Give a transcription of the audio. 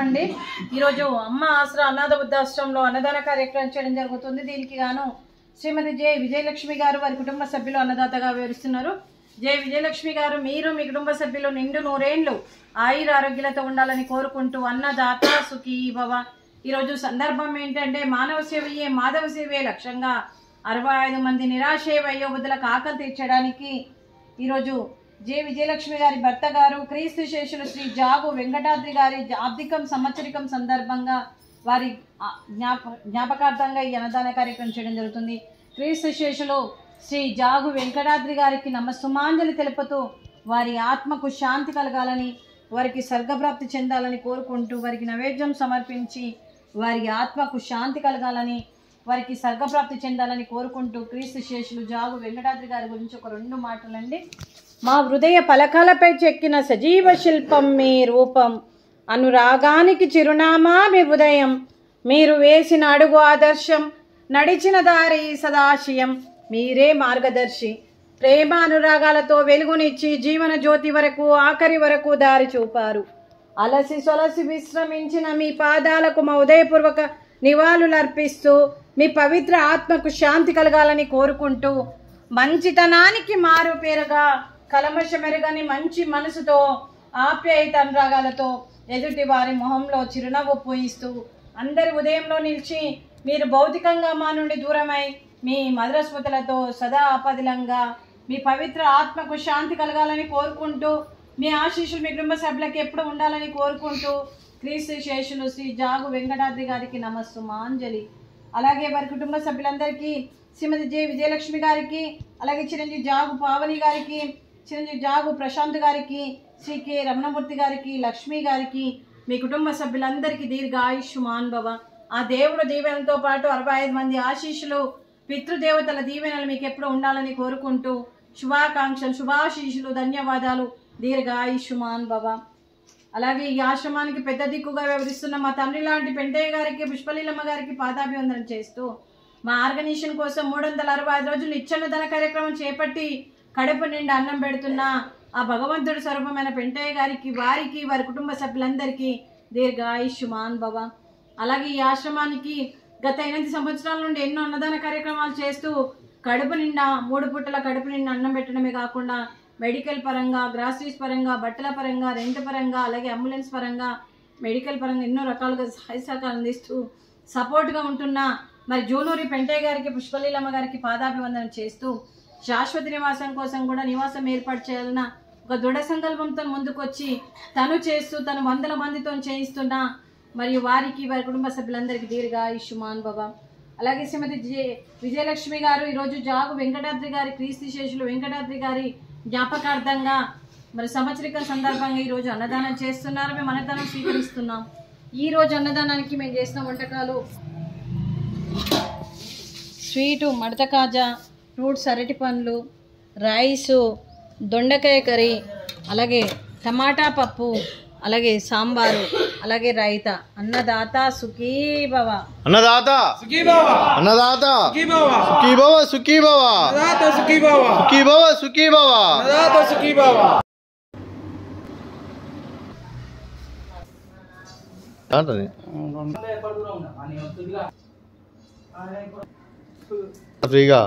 అండి ఈరోజు అమ్మ ఆసరా అనాథ వృద్ధాశ్రమంలో అన్నదాన కార్యక్రమం చేయడం జరుగుతుంది. దీనికి గాను శ్రీమతి జె విజయలక్ష్మి గారు వారి కుటుంబ సభ్యులు అన్నదాతగా వివరిస్తున్నారు. జె విజయలక్ష్మి గారు, మీరు మీ కుటుంబ సభ్యులు నిండు నూరేళ్లు ఆయుర ఆరోగ్యాలతో ఉండాలని కోరుకుంటూ అన్నదాత సుఖీ భవ. ఈరోజు సందర్భం ఏంటంటే మానవ సేవయే మాధవ సేవే లక్ష్యంగా 65 మంది నిరాశ వయోవృద్ధులకు ఆకలి తీర్చడానికి ఈరోజు జె విజయలక్ష్మి గారి భర్త గారు క్రీస్తు శేషులు శ్రీ జాగు వెంకటాద్రి గారి ఆబ్దికం సంవత్సరికం సందర్భంగా వారి జ్ఞాపకార్థంగా ఈ అన్నదాన కార్యక్రమం చేయడం జరుగుతుంది. క్రీస్తు శేషులు శ్రీ జాగు వెంకటాద్రి గారికి నమస్సుమాంజలి తెలుపుతూ వారి ఆత్మకు శాంతి కలగాలని, వారికి స్వర్గప్రాప్తి చెందాలని కోరుకుంటూ వారికి నైవేద్యం సమర్పించి వారి ఆత్మకు శాంతి కలగాలని, వారికి స్వర్గప్రాప్తి చెందాలని కోరుకుంటూ క్రీస్తు శేషులు జాగు వెంకటాద్రి గారి గురించి ఒక 2 మాటలండి. మా హృదయ పలకాలపై చెక్కిన సజీవ శిల్పం మీ రూపం, అనురాగానికి చిరునామా మీ హృదయం, మీరు వేసిన అడుగు ఆదర్శం, నడిచిన దారి సదాశయం, మీరే మార్గదర్శి. ప్రేమ అనురాగాలతో వెలుగునిచ్చి జీవన జ్యోతి వరకు ఆఖరి వరకు దారి చూపారు. అలసి సొలసి విశ్రమించిన మీ పాదాలకు మా ఉదయపూర్వక నివాళులర్పిస్తూ మీ పవిత్ర ఆత్మకు శాంతి కలగాలని కోరుకుంటూ మంచితనానికి మారు పేరుగా కలమషమెరుగని మంచి మనసుతో ఆప్యాయత అనురాగాలతో ఎదుటి వారి మొహంలో చిరునవ్వు పూయిస్తూ అందరి ఉదయంలో నిలిచి మీరు భౌతికంగా మా నుండి దూరమై మీ మధుర స్మృతులతో సదా ఆపదిలంగా మీ పవిత్ర ఆత్మకు శాంతి కలగాలని కోరుకుంటూ మీ ఆశీస్సులు మీ కుటుంబ సభ్యులకు ఎప్పుడు ఉండాలని కోరుకుంటూ క్రీస్తు శేషులు శ్రీ జాగు వెంకటాద్రి గారికి నమస్సుమాంజలి. అలాగే వారి కుటుంబ సభ్యులందరికీ శ్రీమతి జె విజయలక్ష్మి గారికి, అలాగే చిరంజీవి జాగు పావని గారికి, చిరంజీవి జాగు ప్రశాంత్ గారికి, శ్రీ కె రమణమూర్తి గారికి, లక్ష్మి గారికి, మీ కుటుంబ సభ్యులందరికీ దీర్ఘాయుష్మాన్ భవ. ఆ దేవుడు దీవెనలతో పాటు 65 మంది ఆశీస్సులు పితృదేవతల దీవెనలు మీకు ఎప్పుడు ఉండాలని కోరుకుంటూ శుభాకాంక్షలు, శుభాశీస్సులు, ధన్యవాదాలు, దీర్ఘాయుష్మాన్ భవ. అలాగే ఈ ఆశ్రమానికి పెద్ద దిక్కుగా వ్యవహరిస్తున్న మా తండ్రి లాంటి పెంటయ్య గారికి, పుష్పలీలమ్మ గారికి పాదాభివందనం చేస్తూ మా ఆర్గనైజేషన్ కోసం 365 రోజులు నిత్యాన్నదాన కార్యక్రమం చేపట్టి కడుపు నిండా అన్నం పెడుతున్న ఆ భగవంతుడి స్వరూపమైన పెంటయ్య గారికి, వారికి, వారి కుటుంబ సభ్యులందరికీ దీర్ఘాయుష్మాన్ భవ. అలాగే ఈ ఆశ్రమానికి గత 8 సంవత్సరాల నుండి ఎన్నో అన్నదాన కార్యక్రమాలు చేస్తూ కడుపు నిండా 3 పూటల కడుపు నిండా అన్నం పెట్టడమే కాకుండా మెడికల్ పరంగా, గ్రాసరీస్ పరంగా, బట్టల పరంగా, రెంట్ పరంగా, అలాగే అంబులెన్స్ పరంగా, మెడికల్ పరంగా ఎన్నో రకాలుగా సహాయ సహకారం అందిస్తూ సపోర్ట్గా ఉంటున్న మరి జూనూరి పెంటయ్య గారికి, పుష్పలీలమ్మ గారికి పాదాభివందనం చేస్తూ శాశ్వత నివాసం కోసం కూడా నివాసం ఏర్పాటు చేయాలన్న ఒక దృఢ సంకల్పంతో ముందుకొచ్చి తను చేస్తూ తను 100 మందితో చేయిస్తున్న మరియు వారికి, వారి కుటుంబ సభ్యులందరికీ దీర్ఘాయుష్మాన్ భవ. అలాగే శ్రీమతి జె విజయలక్ష్మి గారు ఈరోజు జాగు వెంకటాద్రి గారి, క్రీస్తు శేషులు వెంకటాద్రి గారి జ్ఞాపకార్థంగా మరి సంవత్సరిక సందర్భంగా ఈరోజు అన్నదానం చేస్తున్నారు. మేము అన్నదానం స్వీకరిస్తున్నాం. ఈరోజు అన్నదానానికి మేము చేసిన వంటకాలు స్వీటు, మడత కాజా, ఫ్రూట్స్, అరటి పండ్లు, రైసు, దొండకాయ కర్రీ, అలాగే టమాటా పప్పు, అలాగే సాంబారు, అలాగే రైతా. అన్నదాత సుఖీ భవ. అన్నదాత సుఖీ భవ. అన్నదాత సుఖీ భవ. సుఖీ భవ సుఖీ భవ. అన్నదాత సుఖీ భవ. సుఖీ భవ సుఖీ భవ. అన్నదాత సుఖీ భవ. ఏంటది ఫ్రీగా